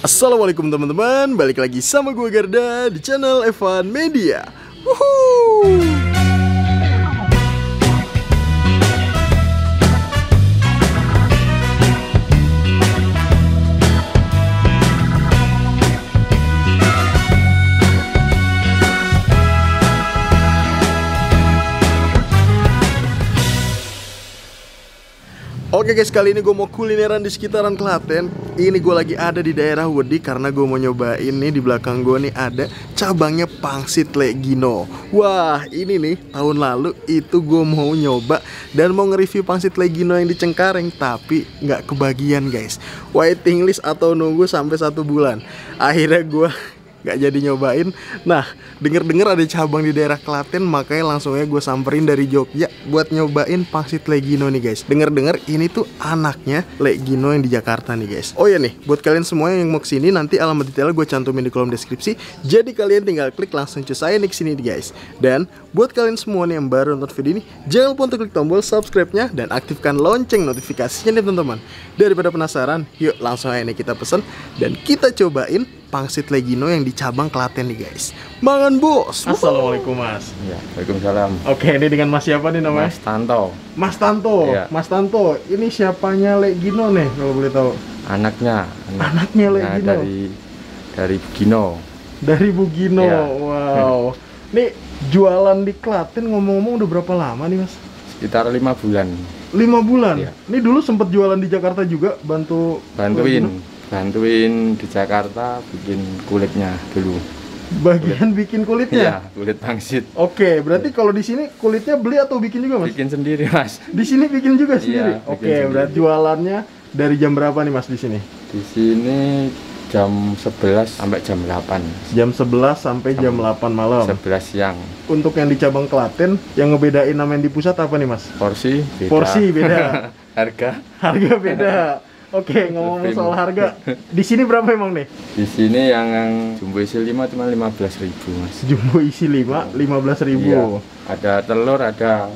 Assalamualaikum teman-teman, balik lagi sama gue Garda di channel Evan Media. Woohoo! Oke guys, kali ini gue mau kulineran di sekitaran Klaten. Ini gue lagi ada di daerah Wedi karena gue mau nyobain nih, di belakang gue nih ada cabangnya Pangsit Legino. Wah, ini nih tahun lalu itu gue mau nyoba dan mau nge-review Pangsit Legino yang di Cengkareng, tapi nggak kebagian guys. Waiting list atau nunggu sampai 1 bulan. Akhirnya gue gak jadi nyobain. Nah, denger-denger ada cabang di daerah Klaten, makanya langsung aja gue samperin dari Jogja buat nyobain Pangsit Legino nih guys. Denger-denger ini tuh anaknya Legino yang di Jakarta nih guys. Oh ya nih, buat kalian semua yang mau kesini, nanti alamat detailnya gue cantumin di kolom deskripsi. Jadi kalian tinggal klik langsung cus aja nih kesini guys. Dan buat kalian semua nih yang baru nonton video ini, jangan lupa untuk klik tombol subscribe-nya dan aktifkan lonceng notifikasinya nih teman-teman. Daripada penasaran, yuk langsung aja nih kita pesen dan kita cobain Pangsit Legino yang di cabang Klaten nih guys. Mangan bos. Assalamualaikum mas. Ya, waalaikumsalam. Oke, ini dengan mas siapa nih namanya? Mas Tanto. Mas Tanto. Ya. Mas Tanto, ini siapanya Legino nih kalau boleh tahu? Anaknya Legino. Dari Bugino. Dari Bugino. Ya. Wow. Nih jualan di Klaten ngomong-ngomong udah berapa lama nih mas? Sekitar 5 bulan. 5 bulan. Ya. Ini dulu sempet jualan di Jakarta juga, bantuin di Jakarta bikin kulitnya dulu. Bagian bikin kulitnya? Iya, kulit pangsit. Oke, berarti kalau di sini kulitnya beli atau bikin juga mas? Bikin sendiri mas. Di sini bikin juga sendiri? Iya, bikin Oke, sendiri. berarti jualannya dari jam berapa nih mas di sini? Di sini jam 11 sampai jam 8. Jam 11 sampai jam 8 malam. 11 siang. Untuk yang di cabang Klaten, yang ngebedain sama yang di pusat apa nih mas? Porsi beda. Porsi beda. Harga beda. Oke, ngomong soal harga, di sini berapa emang nih? di sini yang jumbo isi 5 cuma 15.000 mas. Jumbo isi 5, 15.000. Iya. Ada telur, ada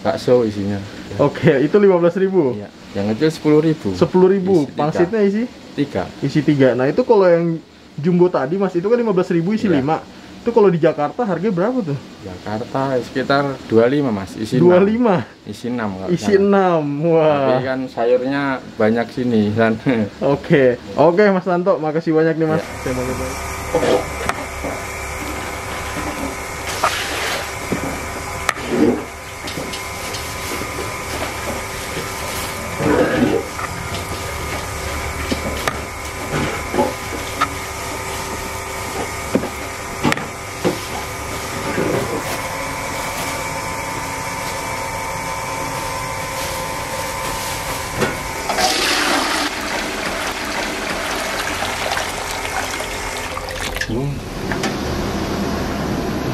bakso isinya. Oke, itu 15.000. Iya. Yang kecil 10.000. 10.000. Pangsitnya isi 3. Isi 3. Nah, itu kalau yang jumbo tadi mas, itu kan 15.000 isi Iya. 5. Itu kalau di Jakarta harganya berapa tuh? Jakarta sekitar 25 mas. Isi 25. 6. Isi 6 kalau Isi salah. 6. Wah. Tapi kan sayurnya banyak sini kan. Oke. Oke Mas Tanto, makasih banyak nih Mas. Ya. Terima kasih.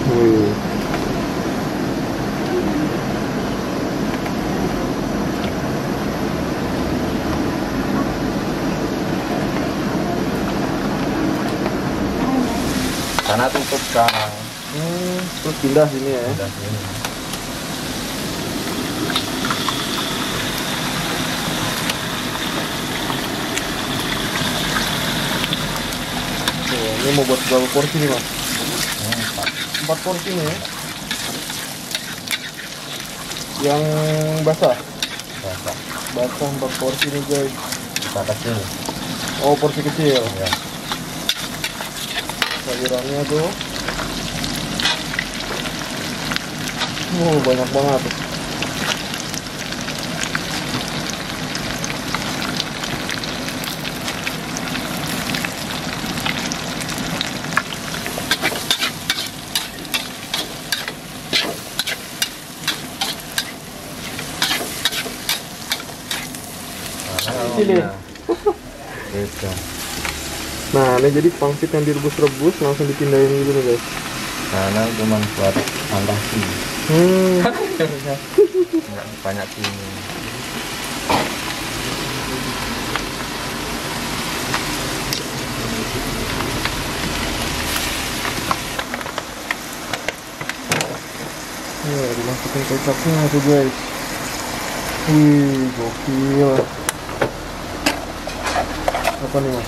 Wih. Karena tutup kan. Terus pindah sini ya. Udah sini. Tuh, ini mau buat berapa porsi nih Mas? 4 porsi nih ya. Yang basah? Basah 4 porsi nih guys. Kita kecil. Oh, porsi kecil. Ya. Sayurannya tuh. Banyak banget. Sini. Beda. Nah, ini jadi pangsit yang direbus-rebus langsung dipindahin gitu nih guys. Karena cuma buat fantasi. Nggak banyak sini. Dimasukin kecapnya tuh guys. Gokil. Apa nih mas?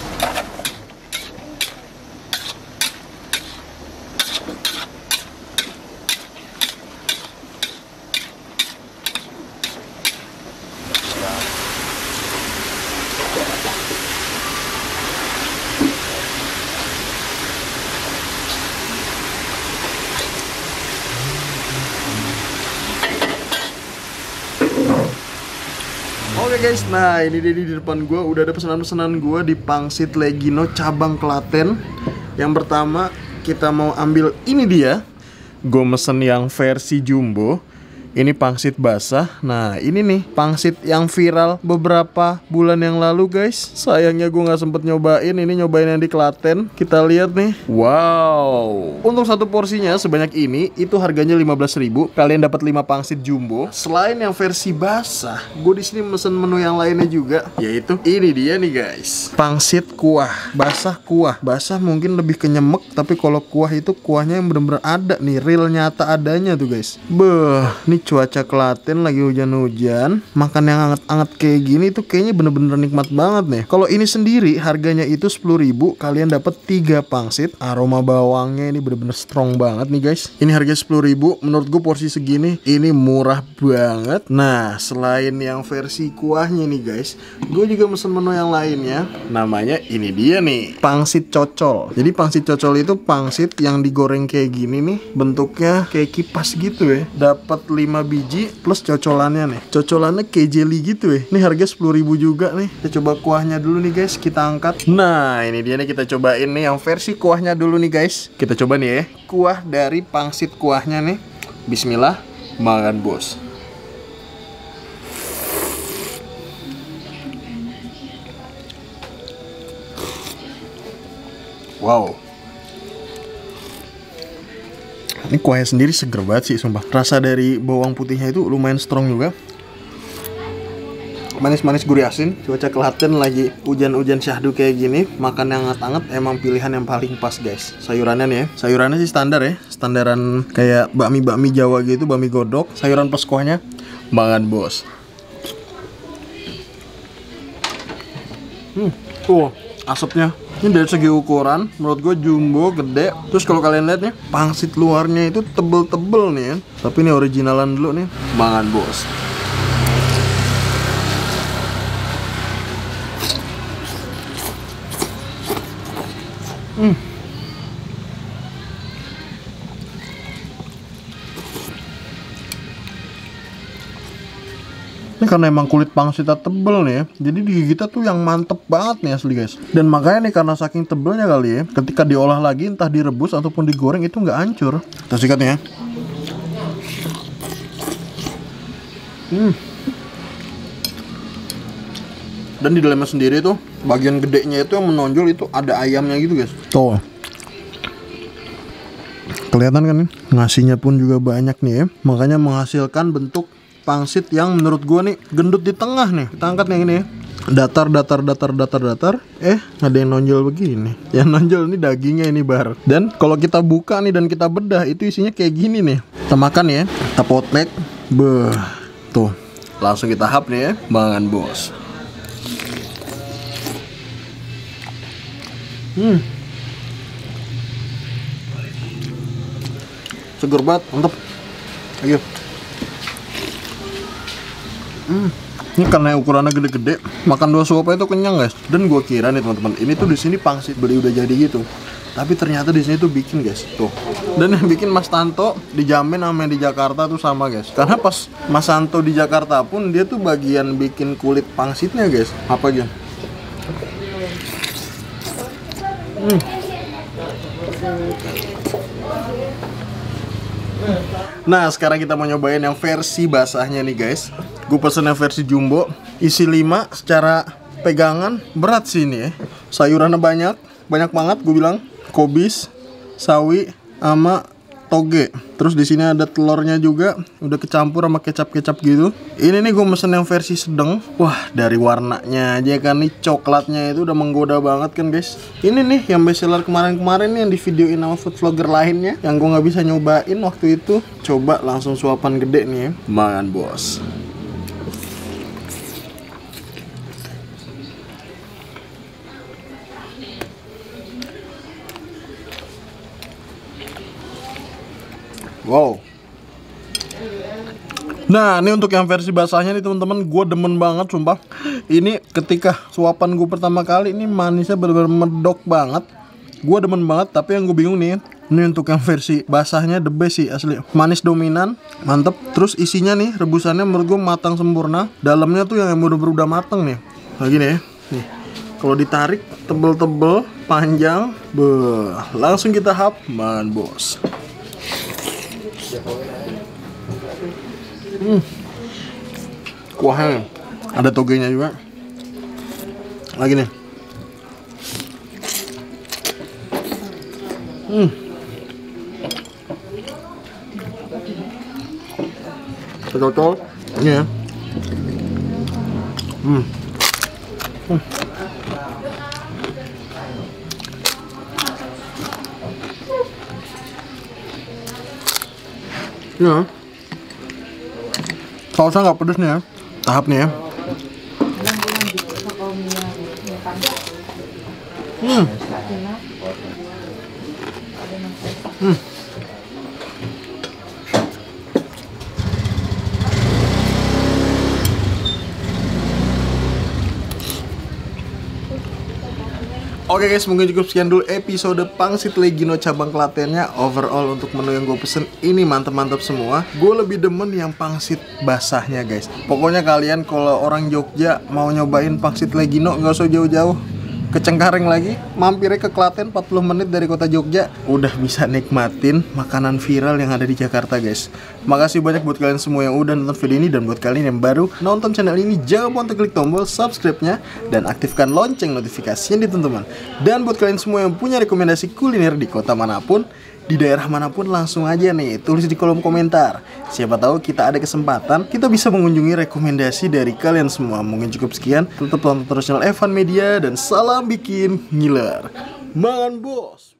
Oke guys, nah ini dia di depan gue udah ada pesanan-pesanan gue di Pangsit Legino cabang Klaten. Yang pertama kita mau ambil ini dia. Gue mesen yang versi jumbo. Ini pangsit basah. Nah ini nih pangsit yang viral beberapa bulan yang lalu guys. Sayangnya gue gak sempet nyobain. Ini nyobain yang di Klaten. Kita lihat nih. Wow. Untuk satu porsinya sebanyak ini itu harganya 15.000. Kalian dapat 5 pangsit jumbo. Selain yang versi basah, gue di sini mesen menu yang lainnya juga. Yaitu ini dia nih guys. Pangsit kuah. Basah kuah. Basah mungkin lebih kenyemek. Tapi kalau kuah itu kuahnya yang bener-bener ada nih. Real nyata adanya tuh guys. Beuh. Nih cuaca Klaten lagi hujan-hujan, makan yang hangat-hangat kayak gini tuh kayaknya bener-bener nikmat banget nih. Kalau ini sendiri harganya itu 10.000, kalian dapat 3 pangsit. Aroma bawangnya ini bener-bener strong banget nih guys. Ini harga 10.000, menurut gue porsi segini ini murah banget. Nah selain yang versi kuahnya nih guys, gue juga mesen menu yang lainnya. Namanya ini dia nih, pangsit cocol. Jadi pangsit cocol itu pangsit yang digoreng kayak gini nih, bentuknya kayak kipas gitu ya. Dapat 5 biji plus cocolannya nih. Cocolannya kayak jelly gitu ya. Ini harga 10.000 juga nih. Kita coba kuahnya dulu nih guys, kita angkat. Nah ini dia nih, kita cobain nih yang versi kuahnya dulu nih guys. Kita coba nih ya, kuah dari pangsit kuahnya nih. Bismillah, makan bos. Wow. Ini kuahnya sendiri seger banget sih sumpah. Rasa dari bawang putihnya itu lumayan strong juga. Manis-manis gurih asin. Cuaca Klaten lagi hujan-hujan syahdu kayak gini, makan yang hangat-hangat emang pilihan yang paling pas guys. Sayurannya nih ya, sayurannya sih standar ya, standaran kayak bakmi-bakmi Jawa gitu, bakmi godok. Sayuran plus kuahnya, makan bos. Asapnya ini dari segi ukuran menurut gue jumbo gede. Terus kalau kalian lihat nih, pangsit luarnya itu tebel-tebel nih ya. Tapi ini originalan dulu nih, makan bos. Ini karena emang kulit pangsitnya tebel nih ya, jadi digigitnya tuh yang mantep banget nih asli guys. Dan makanya nih karena saking tebelnya kali ya, ketika diolah lagi entah direbus ataupun digoreng itu nggak hancur. Kita sikat nih ya. Dan di dalamnya sendiri tuh bagian gedenya itu yang menonjol itu ada ayamnya gitu guys. Tuh. Kelihatan kan nih, nasinya pun juga banyak nih ya. Makanya menghasilkan bentuk pangsit yang menurut gua nih gendut di tengah nih. Kita angkat yang ini ya. Datar. Ada yang nonjol begini. Yang nonjol ini dagingnya ini bar. Dan kalau kita buka nih dan kita bedah itu isinya kayak gini nih. Kita makan ya. Kita potek. Beuh. Tuh. Langsung kita hap nih ya. Makan bos. Seger banget, mantep. Ayo. Ini karena ukurannya gede-gede, makan 2 suap itu kenyang guys. Dan gua kira nih teman-teman, ini tuh di sini pangsit beli udah jadi gitu. Tapi ternyata di sini tuh bikin guys, tuh. Dan yang bikin Mas Tanto dijamin sama yang di Jakarta tuh sama guys. Karena pas Mas Tanto di Jakarta pun dia tuh bagian bikin kulit pangsitnya guys. Apa aja? Nah sekarang kita mau nyobain yang versi basahnya nih guys. Gue pesen yang versi jumbo, isi 5. Secara pegangan berat sih ini ya. Sayurannya banyak banget gue bilang. Kobis, sawi, sama toge. Terus di sini ada telurnya juga, udah kecampur sama kecap-kecap gitu. Ini nih gue mesen yang versi sedang. Wah dari warnanya aja kan nih, coklatnya itu udah menggoda banget kan guys. Ini nih yang bestseller kemarin-kemarin nih, yang di videoin sama food vlogger lainnya, yang gue nggak bisa nyobain waktu itu. Coba langsung suapan gede nih ya. Makan bos. Wow. Nah ini untuk yang versi basahnya nih teman-teman, gue demen banget sumpah. Ini ketika suapan gue pertama kali ini manisnya bener-bener medok banget. Gue demen banget, tapi yang gue bingung nih Ini untuk yang versi basahnya the best sih asli. Manis dominan, mantep. Terus isinya nih rebusannya menurut gue matang sempurna. Dalamnya tuh yang bener-bener udah mateng nih. Nah gini ya, nih. Kalau ditarik tebel-tebel, panjang, langsung kita hap, man bos. Kuahnya ada togenya juga. Lagi nih. Cocok ini ya. Ya. Sausnya nggak pedes nih ya. Tahap nih ya. Oke guys, mungkin cukup sekian dulu episode pangsit Legino cabang Klatennya. Overall untuk menu yang gue pesen ini mantep-mantep semua. Gue lebih demen yang pangsit basahnya guys. Pokoknya kalian kalau orang Jogja mau nyobain pangsit Legino nggak usah jauh-jauh ke Cengkareng lagi, mampirnya ke Klaten 40 menit dari kota Jogja. Udah bisa nikmatin makanan viral yang ada di Jakarta guys. Makasih banyak buat kalian semua yang udah nonton video ini. Dan buat kalian yang baru nonton channel ini, jangan lupa untuk klik tombol subscribe-nya dan aktifkan lonceng notifikasinya di teman-teman. Dan buat kalian semua yang punya rekomendasi kuliner di kota manapun, di daerah manapun, langsung aja nih tulis di kolom komentar. Siapa tahu kita ada kesempatan, kita bisa mengunjungi rekomendasi dari kalian semua. Mungkin cukup sekian. Tetap tonton terus channel Evan Media dan salam bikin ngiler. Man bos.